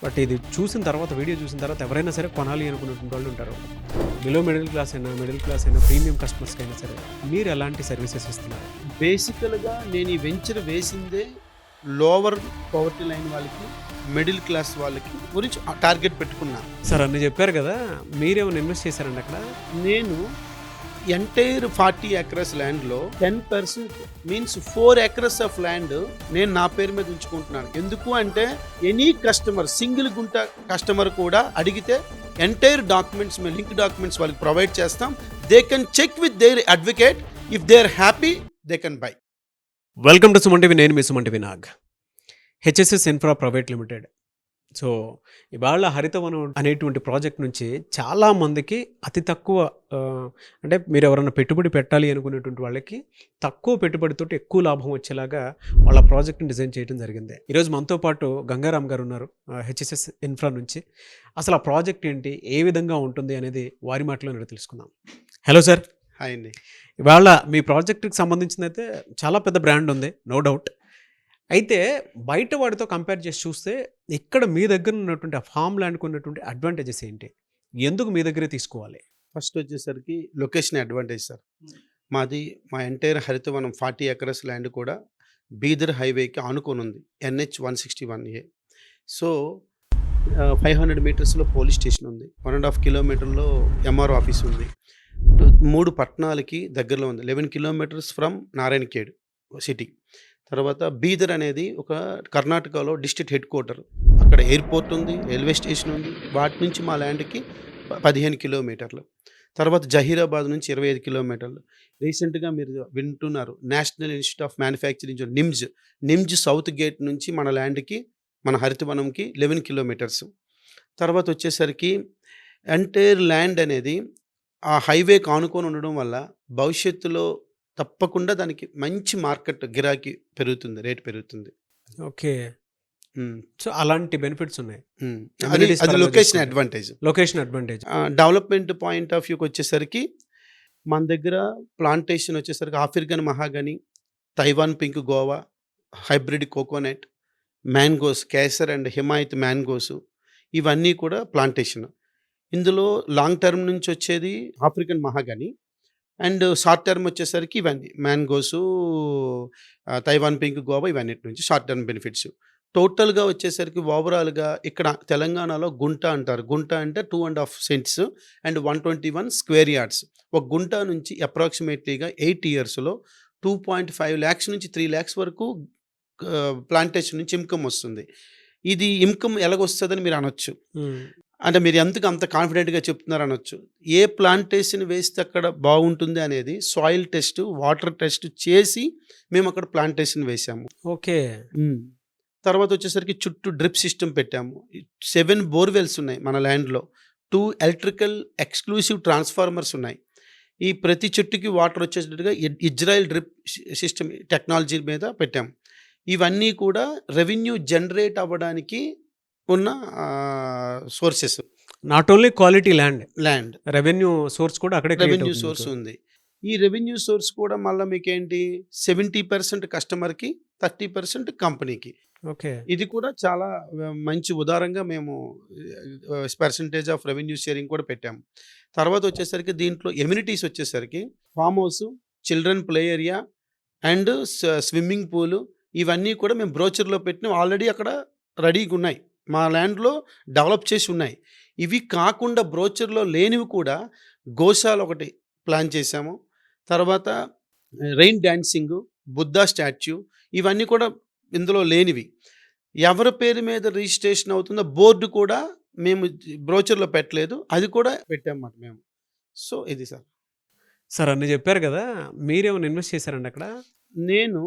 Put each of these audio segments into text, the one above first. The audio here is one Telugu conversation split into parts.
బట్ ఇది చూసిన తర్వాత, వీడియో చూసిన తర్వాత ఎవరైనా సరే కొనాలి అనుకునేటువంటి వాళ్ళు ఉంటారు. బిలో మిడిల్ క్లాస్ అయినా, మిడిల్ క్లాస్ అయినా, ప్రీమియం కస్టమర్స్కి అయినా సరే మీరు ఎలాంటి సర్వీసెస్ ఇస్తున్నారు? బేసికల్గా నేను ఈ వెంచర్ వేసిందే లోవర్ పవర్టీ లైన్ వాళ్ళకి, మిడిల్ క్లాస్ వాళ్ళకి గురించి టార్గెట్ పెట్టుకున్నా. సార్ అన్ని చెప్పారు కదా, మీరేమైనా ఇన్వెస్ట్ చేశారండి అక్కడ? నేను ఎంటైర్ 40 acres ల్యాండ్లో 10% మీన్స్ 4 acres ఆఫ్ ల్యాండ్ నేను నా పేరు మీద ఉంచుకుంటున్నాను. ఎందుకు అంటే ఎనీ కస్టమర్, సింగిల్ గుంట కస్టమర్ కూడా అడిగితే ఎంటైర్ డాక్యుమెంట్స్, మేము లింక్ డాక్యుమెంట్స్ వాళ్ళకి ప్రొవైడ్ చేస్తాం. They can check with their advocate. If they are happy they can buy. Welcome to Suman TV. నేను మీ Suman TV Nag. HSS infra private limited. So ఇవాళ హరితవనం అనేటువంటి ప్రాజెక్ట్ నుంచి చాలామందికి అతి తక్కువ అంటే మీరు ఎవరైనా పెట్టుబడి పెట్టాలి అనుకునేటువంటి వాళ్ళకి తక్కువ పెట్టుబడితోటి ఎక్కువ లాభం వచ్చేలాగా వాళ్ళ ప్రాజెక్ట్ని డిజైన్ చేయడం జరిగింది. ఈరోజు మనతో పాటు గంగారాం గారు ఉన్నారు హెచ్ఎస్ఎస్ ఇన్ఫ్రా నుంచి. అసలు ఆ ప్రాజెక్ట్ ఏంటి, ఏ విధంగా ఉంటుంది అనేది వారి మాటలో తెలుసుకుందాం. Hello sir. హాయ్ అండి. ఇవాళ మీ ప్రాజెక్ట్కి సంబంధించింది అయితే చాలా పెద్ద బ్రాండ్ ఉంది, నో డౌట్. అయితే బయట వాడితో కంపేర్ చేసి చూస్తే ఇక్కడ మీ దగ్గర ఉన్నటువంటి ఆ ఫామ్ ల్యాండ్కి ఉన్నటువంటి అడ్వాంటేజెస్ ఏంటి, ఎందుకు మీ దగ్గరే తీసుకోవాలి? ఫస్ట్ వచ్చేసరికి లొకేషన్ అడ్వాంటేజ్ సార్. మాది మా ఎంటైర్ హరితవనం 40 acres ల్యాండ్ కూడా బీదర్ హైవేకి ఆనుకొని ఉంది, NH 161A. సో 500 మీటర్స్లో పోలీస్ స్టేషన్ ఉంది, 1.5 కిలోమీటర్లో MRO ఆఫీస్ ఉంది, 3 పట్టణాలకి దగ్గరలో ఉంది, 11 kilometers ఫ్రమ్ నారాయణఖేడ్ సిటీ. తర్వాత బీదర్ అనేది ఒక కర్ణాటకలో డిస్ట్రిక్ట్ హెడ్ క్వార్టర్, అక్కడ ఎయిర్పోర్ట్ ఉంది, రైల్వే స్టేషన్ ఉంది. వాటి నుంచి మా ల్యాండ్కి 15 kilometers. తర్వాత జహీరాబాద్ నుంచి 25 kilometers. రీసెంట్గా మీరు వింటున్నారు national institute of manufacturing NIMZ south gate నుంచి మన ల్యాండ్కి, మన హరితవనంకి 11 kilometers. తర్వాత వచ్చేసరికి ఎంటైర్ ల్యాండ్ అనేది ఆ హైవేకి ఆనుకొని ఉండడం వల్ల భవిష్యత్తులో తప్పకుండా దానికి మంచి మార్కెట్ గిరాకీ పెరుగుతుంది, రేట్ పెరుగుతుంది. ఓకే. సో అలాంటి బెనిఫిట్స్ ఉన్నాయి. అది location advantage. Location advantage. Development point of వ్యూకి వచ్చేసరికి మన దగ్గర ప్లాంటేషన్ వచ్చేసరికి African mahogany, Taiwan pink guava, hybrid coconut, mangoes, Kesar and Himayat mangoes, ఇవన్నీ కూడా ప్లాంటేషన్. ఇందులో లాంగ్ టర్మ్ నుంచి వచ్చేది African mahogany, and short term వచ్చేసరికి ఇవన్నీ మ్యాంగోసు, తైవాన్ పింక్ గోవా, ఇవన్నిటి నుంచి షార్ట్ టర్మ్ బెనిఫిట్స్. టోటల్గా వచ్చేసరికి ఓవరాల్గా ఇక్కడ తెలంగాణలో గుంట అంటారు. గుంట అంటే 2.5 cents అండ్ 121 square yards. ఒక గుంట నుంచి అప్రాక్సిమేట్లీగా 8 yearsలో 2.5 lakhs నుంచి 3 lakhs వరకు ప్లాంటేషన్ నుంచి ఇన్కమ్ వస్తుంది. ఇది ఇన్కమ్ ఎలాగొస్తుందని మీరు అనొచ్చు. అంటే మీరు ఎందుకు అంత కాన్ఫిడెంట్గా చెప్తున్నారు అనొచ్చు. ఏ ప్లాంటేషన్ వేస్తే అక్కడ బాగుంటుంది అనేది సాయిల్ టెస్ట్, వాటర్ టెస్ట్ చేసి మేము అక్కడ ప్లాంటేషన్ వేసాము. ఓకే. తర్వాత వచ్చేసరికి చుట్టూ డ్రిప్ సిస్టమ్ పెట్టాము. 7 borewells ఉన్నాయి మన ల్యాండ్లో, 2 electrical ఎక్స్క్లూసివ్ ట్రాన్స్ఫార్మర్స్ ఉన్నాయి. ఈ ప్రతి చెట్టుకి వాటర్ వచ్చేటట్టుగా ఇజ్రాయిల్ డ్రిప్ సిస్టమ్ టెక్నాలజీ మీద పెట్టాము. ఇవన్నీ కూడా రెవెన్యూ జనరేట్ అవ్వడానికి ఉన్న sources. Not only quality land revenue source కూడా అక్కడే రెవెన్యూ సోర్స్ ఉంది. ఈ రెవెన్యూ సోర్స్ కూడా మళ్ళీ మీకేంటి 70% కస్టమర్కి, 30% కంపెనీకి. ఓకే. ఇది కూడా చాలా మంచి ఉదారంగా మేము పర్సంటేజ్ ఆఫ్ రెవెన్యూ షేరింగ్ కూడా పెట్టాము. తర్వాత వచ్చేసరికి దీంట్లో ఎమ్యూనిటీస్ వచ్చేసరికి farm house, children play area and swimming pool, ఇవన్నీ కూడా మేము బ్రోచర్లో పెట్టిన ఆల్రెడీ అక్కడ రెడీగా ఉన్నాయి, మా ల్యాండ్లో డెవలప్ చేసి ఉన్నాయి. ఇవి కాకుండా బ్రోచర్లో లేనివి కూడా గోశాల ఒకటి ప్లాన్ చేశాము. తర్వాత రెయిన్ డాన్సింగ్, బుద్ధా స్టాచ్యూ, ఇవన్నీ కూడా ఇందులో లేనివి. ఎవరి పేరు మీద రిజిస్ట్రేషన్ అవుతుందో బోర్డు కూడా మేము బ్రోచర్లో పెట్టలేదు, అది కూడా పెట్టామన్నమాట మేము. సో ఇది సార్. సార్ అన్ని చెప్పారు కదా, మీరేమైనా ఇన్వెస్ట్ చేశారండి అక్కడ? నేను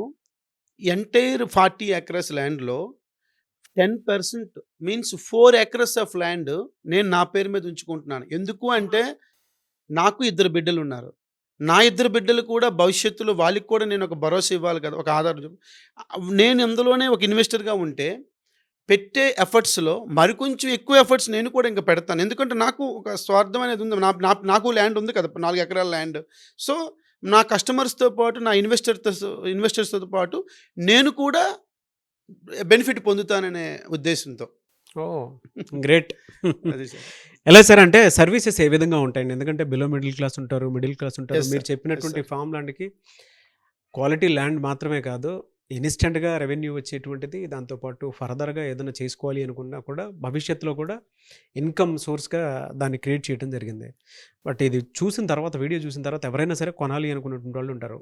ఎంటైర్ 40 acres ల్యాండ్లో 10% మీన్స్ 4 acres ఆఫ్ ల్యాండ్ నేను నా పేరు మీద ఉంచుకుంటున్నాను. ఎందుకు అంటే నాకు 2 బిడ్డలు ఉన్నారు. నా 2 బిడ్డలు కూడా భవిష్యత్తులో వాళ్ళకి కూడా నేను ఒక భరోసా ఇవ్వాలి కదా, ఒక ఆధారం. నేను అందులోనే ఒక ఇన్వెస్టర్గా ఉంటే పెట్టే ఎఫర్ట్స్లో మరికొంచెం ఎక్కువ ఎఫర్ట్స్ నేను కూడా ఇంకా పెడతాను. ఎందుకంటే నాకు ఒక స్వార్థం అనేది ఉంది, నాకు ల్యాండ్ ఉంది కదా, 4 acres ల్యాండ్. సో నా కస్టమర్స్తో పాటు, నా ఇన్వెస్టర్స్తో పాటు నేను కూడా బెనిఫిట్ పొందుతాననే ఉద్దేశంతో. ఓహ్! గ్రేట్. అది సార్. ఎలా సార్ అంటే సర్వీసెస్ ఏ విధంగా ఉంటాయండి? ఎందుకంటే బిలో మిడిల్ క్లాస్ ఉంటారు, మిడిల్ క్లాస్ ఉంటారు. యెస్ మీరు సార్. యెస్ చెప్పినటువంటి సార్. ఫార్మ్ ల్యాండ్‌కి క్వాలిటీ ల్యాండ్ మాత్రమే కాదు, ఇన్‌స్టంట్‌గా రెవెన్యూ వచ్చేటువంటిది. దాంతో పాటు ఫర్దర్‌గా ఏదైనా చేసుకోవాలి అనుకున్నా కూడా భవిష్యత్తులో కూడా ఇన్‌కమ్ సోర్స్‌గా దాన్ని క్రియేట్ చేయడం జరిగింది. బట్ ఇది చూసిన తర్వాత, వీడియో చూసిన తర్వాత ఎవరైనా సరే కొనాలి అనుకున్నటువంటి వాళ్ళు ఉంటారు.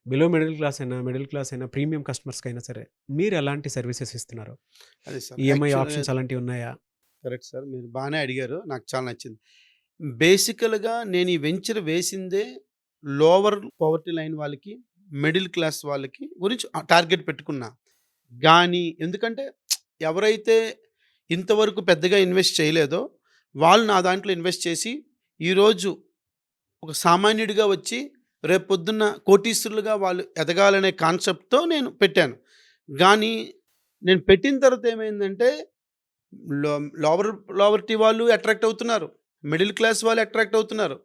బిలో మిడిల్ క్లాస్ అయినా, ప్రీమియం కస్టమర్స్‌కైనా సరే. మీరు ఎలాంటి సర్వీసెస్ ఇస్తున్నారు? అదే సార్. ఈఎంఐ యాక్చువల్‌గా ఆప్షన్స్ అలాంటివి ఉన్నాయా? Correct sir. మీరు బానే అడిగారు. నాకు చాలా నచ్చింది. బేసికల్‌గా నేను ఈ వెంచర్ వేసిందే లోవర్ పవర్టీ లైన్ వాళ్ళకి, మిడిల్ క్లాస్ వాళ్ళకి గురించి టార్గెట్ పెట్టుకున్నా. గానీ ఎందుకంటే ఎవరైతే ఇంతవరకు పెద్దగా ఇన్వెస్ట్ చేయలేదో వాళ్ళు నా దాంట్లో ఇన్వెస్ట్ చేసి ఈరోజు ఒక సామాన్యుడిగా వచ్చి రేపొద్దున్న కోటీశ్వరులుగా వాళ్ళు ఎదగాలనే కాన్సెప్ట్‌తో నేను పెట్టాను. గానీ నేను పెట్టిన తర్వాత ఏమైందంటే లో లోవర్ లోవర్టీ వాళ్ళు అట్రాక్ట్ అవుతున్నారు. మిడిల్ క్లాస్ వాళ్ళు అట్రాక్ట్ అవుతున్నారు.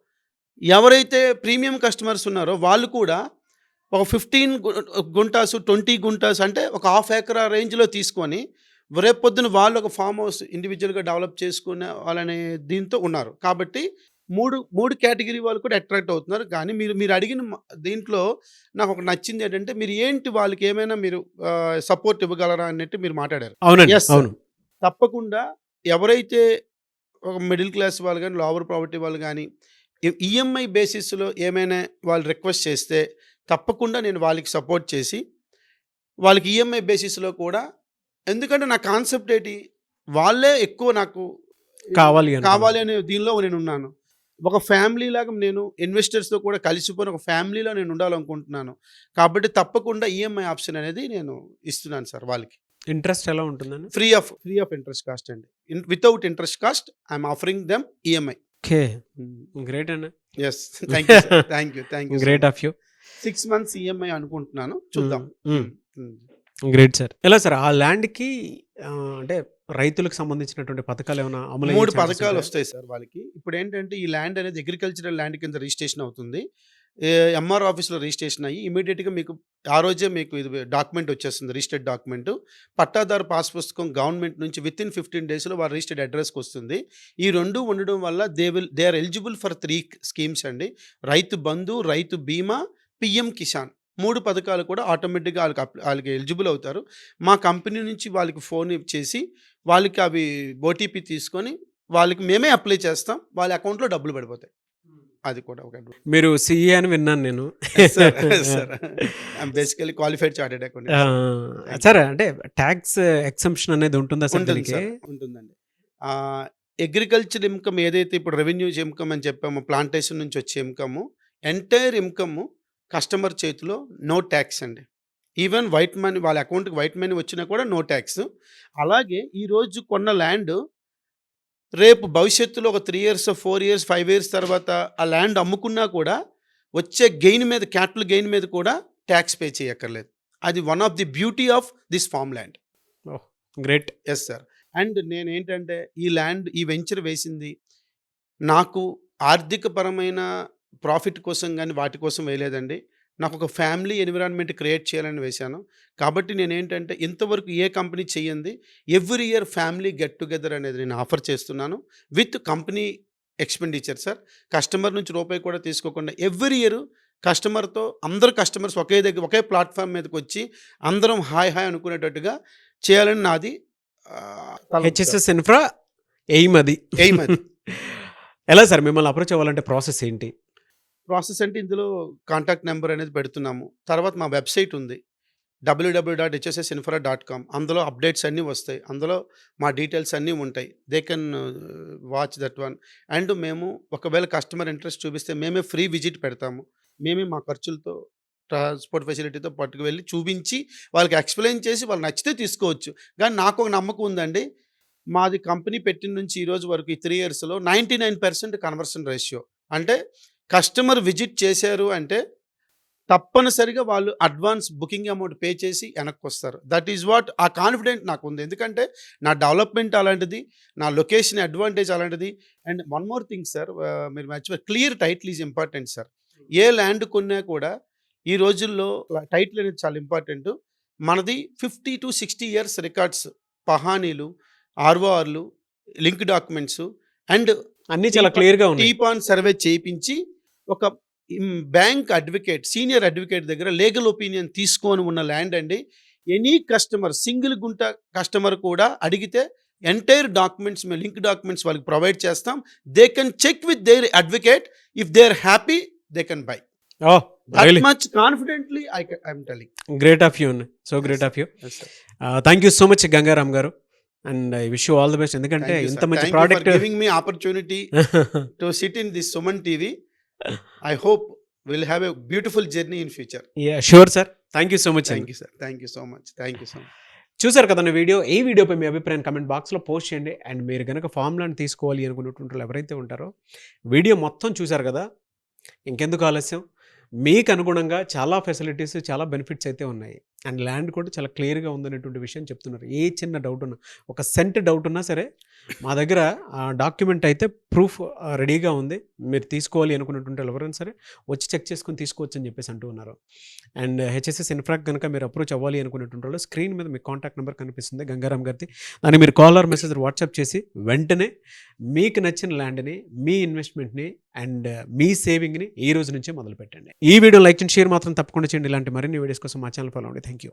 ఎవరైతే ప్రీమియం కస్టమర్స్ ఉన్నారో వాళ్ళు కూడా ఒక 15 గుంటాసు, 20 గుంటాస్ అంటే ఒక హాఫ్ ఎకరా రేంజ్‌లో తీసుకొని రేపొద్దున వాళ్ళు ఒక ఫార్మ్ హౌస్ ఇండివిడ్యువల్‌గా డెవలప్ చేసుకునే వాళ్ళనే దీంతో ఉన్నారు. కాబట్టి 3 కేటగిరీ వాళ్ళు కూడా అట్రాక్ట్ అవుతున్నారు. కానీ మీరు మీరు అడిగిన దీంట్లో నాకొకటి నచ్చింది ఏంటంటే మీరు ఏంటి వాళ్ళకి ఏమైనా మీరు సపోర్ట్ ఇవ్వగలరా అన్నట్టు మీరు మాట్లాడారు. అవునండి. Yes sir. అవును. తప్పకుండా ఎవరైతే ఒక మిడిల్ క్లాస్ వాళ్ళు గాని, లోవర్ ప్రాపర్టీ వాళ్ళు గాని, ఈఎంఐ బేసిస్‌లో ఏమైనా వాళ్ళు రిక్వెస్ట్ చేస్తే, తప్పకుండా నేను వాళ్ళకి సపోర్ట్ చేసి, వాళ్ళకి ఈఎంఐ బేసిస్‌లో కూడా ఎందుకంటే నా కాన్సెప్ట్ ఏటి, వాళ్ళే ఎక్కువ నాకు కావాలి అనుకున్నారు. కావాలి అనే దీనిలో నేనున్నాను. ఒక ఫ్యామిలీలాగా నేను ఇన్వెస్టర్స్‌తో కూడా కలిసిపోయిన ఒక ఫ్యామిలీలో నేను ఉండాలనుకుంటున్నాను. కాబట్టి తప్పకుండా ఈఎంఐ ఆప్షన్ అనేది నేను ఇస్తున్నాను సార్ వాళ్ళకి. ఇంట్రెస్ట్ ఎలా ఉంటుందండి? ఫ్రీ ఆఫ్ ఇంట్రెస్ట్ కాస్ట్ అండి. Without interest cost I'm offering them EMI. Okay. హ్మ్. గ్రేట్ అండి. Yes. Thank you sir. Thank you so great much. Of you. 6 months EMI అనుకుంటున్నాను. చూద్దాం. హ్మ్. హ్మ్. Great sir. ఎలా సార్ ఆ ల్యాండ్‌కి అంటే రైతులకు సంబంధించినటువంటి పథకాలేమైనా అమలయ్యే 3 ఛాన్సెస్ ఉంటాయా? పథకాలొస్తాయి సార్ వాళ్ళకి. ఇప్పుడేంటంటే ఈ ల్యాండ్ అనేది అగ్రికల్చరల్ ల్యాండ్ కింద రిజిస్ట్రేషన్ అవుతుంది. ఎంఆర్ ఆఫీస్‌లో రిజిస్ట్రేషన్ అయ్యి ఇమ్మీడియేట్‌గా మీకు ఆ రోజే మీకు ఇది డాక్యుమెంట్ వచ్చేస్తుంది. Registered document. పట్టాదారు పాస్ పుస్తకం గవర్నమెంట్ నుంచి వితిన్ 15 డేస్‌లో వారి రిజిస్టర్డ్ అడ్రెస్‌కొస్తుంది. ఈ 2 ఉండడం వల్ల they are eligible for 3 schemes అండి. రైతు బంధు, రైతు బీమా, పీఎం కిసాన్. 3 పథకాలు కూడా ఆటోమేటిక్‌గా ఆళ్ళకి ఎలిజిబుల్ అవుతారు. మా కంపెనీ నుంచి వాళ్ళకి ఫోన్ చేసి వాళ్ళకి అవి ఓటీపీ తీసుకొని వాళ్ళకి మేమే అప్లై చేస్తాం. వాళ్ళ అకౌంట్‌లో డబ్బులు పడిపోతాయి. అది కూడా ఒక అడ్వాంటేజ్. మీరు సీఏ అని విన్నాను నేను. Yes sir. Yes sir. I'm basically qualified chartered ah! Accountant sir. Thank you. Sir అంటే టాక్స్ ఎగ్జంప్షన్ అనేది ఉంటుందా సార్ ఉంటుంది దీనికి? సార్. ఉంటుందండి. అగ్రికల్చర్ ఇన్‌కమ్ ఏదైతే ఇప్పుడు రెవెన్యూ ఇన్‌కమ్ అని చెప్పామో ప్లాంటేషన్ నుంచి వచ్చే ఇన్‌కమ్ ఎంటైర్ ఇన్‌కమ్ కస్టమర్ చేతిలో నో టాక్స్ అండి. ఈవెన్ వైట్ మనీ వాళ్ళ అకౌంట్‌కి వైట్ మనీ వచ్చినా కూడా నో టాక్స్. అలాగే ఈరోజు కొన్న ల్యాండ్ రేపు భవిష్యత్తులో ఒక 3 ఇయర్స్, 4 ఇయర్స్, 5 ఇయర్స్ తర్వాత ఆ ల్యాండ్ అమ్ముకున్నా కూడా వచ్చే గెయిన్ మీద క్యాపిటల్ గెయిన్ మీద కూడా టాక్స్ పే చేయక్కర్లేదు. అది one of the beauty of this farm land. Oh! Great. Yes sir. And నేనేంటంటే ఈ వెంచర్ వేసింది నాకు ఆర్థికపరమైన ప్రాఫిట్ కోసం గాని, వాటి కోసం వేయలేదండి. నాకొక ఫ్యామిలీ ఎన్విరాన్మెంట్ క్రియేట్ చేయాలని వేశాను. కాబట్టి నేనేంటంటే ఇంతవరకు ఏ కంపెనీ చెయ్యంది every year family get together అనేది నేను ఆఫర్ చేస్తున్నాను. With company expenditure sir. Customer నుంచి రూపాయి కూడా తీసుకోకుండా ఎవ్రీ ఇయర్ కస్టమర్‌తో అందరు కస్టమర్స్ ఒకే ప్లాట్‌ఫార్మ్ మీదకొచ్చి అందరం హాయ్ హాయ్ అనుకునేటట్టుగా చేయాలని నాది తలంపు సార్. హెచ్ఎస్ఎస్ ఇన్ఫ్రా ఎయిమ్ అది. ఎయిమ్ అది. ఎలా సార్ మిమ్మల్ని అప్రోచ్ అవ్వాలంటే ప్రాసెస్ ఏంటి? ప్రాసెస్ అంటే ఇందులో కాంటాక్ట్ నంబర్ అనేది పెడుతున్నాము. తర్వాత మా వెబ్‌సైట్ ఉంది. www.hssinfra.com అందులో అప్డేట్స్ అన్నీ వస్తాయి. అందులో మా డీటెయిల్స్ అన్నీ ఉంటాయి. They can watch that one. And మేము ఒకవేళ కస్టమర్ ఇంట్రెస్ట్ చూపిస్తే మేమే ఫ్రీ విజిట్ పెడతాము. మేమే మా ఖర్చులతో ట్రాన్స్‌పోర్ట్ ఫెసిలిటీతో పట్టుకువెళ్ళి చూపించి వాళ్ళకి ఎక్స్‌ప్లెయిన్ చేసి వాళ్ళు నచ్చితే తీసుకోవచ్చు. కానీ నాకొక నమ్మకం ఉందండి. మాది కంపెనీ పెట్టిన నుంచి ఈ రోజు వరకు ఈ 3 ఇయర్స్‌లో 99% కన్వర్షన్ రేషియో. అంటే కస్టమర్ విజిట్ చేశారు అంటే తప్పనిసరిగా వాళ్ళు అడ్వాన్స్ బుకింగ్ అమౌంట్ పే చేసి వెనక్కొస్తారు. దట్ ఈస్ వాట్ ఆ కాన్ఫిడెంట్ నాకుంది. ఎందుకంటే నా డెవలప్‌మెంట్ అలాంటిది. నా లొకేషన్ అడ్వాంటేజ్ అలాంటిది. And one more thing sir మీరు మర్చిపోయారు clear title is important sir. A land కొన్నా కూడా ఈ రోజుల్లో టైటిల్ అనేది చాలా ఇంపార్టెంటు. మనది 50-60 ఇయర్స్ రికార్డ్స్, పహానీలు, ఆర్ఓఆర్లు, లింక్ డాక్యుమెంట్స్ అండ్ అన్నీ చాలా క్లియర్‌గా ఉన్నాయి. టీపాన్ సర్వే చేయించి ఒక బ్యాంక్ అడ్వకేట్, సీనియర్ అడ్వకేట్ దగ్గర లీగల్ ఒపీనియన్ తీసుకొని ఉన్న ల్యాండ్ అండి. ఎనీ కస్టమర్, సింగిల్ గుంట కస్టమర్ కూడా అడిగితే ఎంటైర్ డాక్యుమెంట్స్, మేము లింక్ డాక్యుమెంట్స్ వాళ్ళకి ప్రొవైడ్ చేస్తాం. They can check with their advocate. If they are happy they can buy. Oh! That really much confidently I'm telling. Great of you అండి. So great of you. Thank you so much Gangaram గారు. And I wish you all the best. ఎందుకంటే ఇంత మంచి product giving me opportunity to sit in this Suman TV. I hope will have a beautiful journey in future. Sure sir. Thank you so much. Thank you sir. Thank you so much. Thank you so much. చూసారు కదండి వీడియో. ఈ వీడియోపై మీ అభిప్రాయం కామెంట్ బాక్స్లో పోస్ట్ చేయండి. అండ్ మీరు కనుక ఫార్ములాని తీసుకోవాలి అనుకున్నటువంటి వాళ్ళు ఎవరైతే ఉంటారో వీడియో మొత్తం చూసారు కదా, ఇంకెందుకు ఆలస్యం, మీకు అనుగుణంగా చాలా ఫెసిలిటీస్, చాలా బెనిఫిట్స్ అయితే ఉన్నాయి. అండ్ ల్యాండ్ కూడా చాలా క్లియర్గా ఉందనేటువంటి విషయం చెప్తున్నారు. ఏ చిన్న డౌట్ ఉన్నా, ఒక సెంట్ డౌట్ ఉన్నా సరే మా దగ్గర డాక్యుమెంట్ అయితే ప్రూఫ్ రెడీగా ఉంది. మీరు తీసుకోవాలి అనుకున్నటువంటి ఎవరైనా సరే వచ్చి చెక్ చేసుకొని తీసుకోవచ్చు అని చెప్పేసి అంటూ ఉన్నారు. అండ్ హెచ్ఎస్ఎస్ ఇన్ఫ్రాక్ కనుక మీరు అప్రోచ్ అవ్వాలి అనుకున్నటువంటి వాళ్ళు స్క్రీన్ మీద మీకు కాంటాక్ట్ నెంబర్ కనిపిస్తుంది గంగారాం గారిది. దాన్ని మీరు కాల్ ఆర్ మెసేజ్ వాట్సాప్ చేసి వెంటనే మీకు నచ్చిన ల్యాండ్ని, మీ ఇన్వెస్ట్మెంట్ని అండ్ మీ సేవింగ్ని ఈ రోజు నుంచే మొదలు పెట్టండి. ఈ వీడియో లైక్ అండ్ షేర్ మాత్రం తప్పకుండా చేయండి. ఇలాంటి మరిన్ని వీడియోస్ కోసం మా ఛానల్ ఫాలో అవ్వండి. Thank you.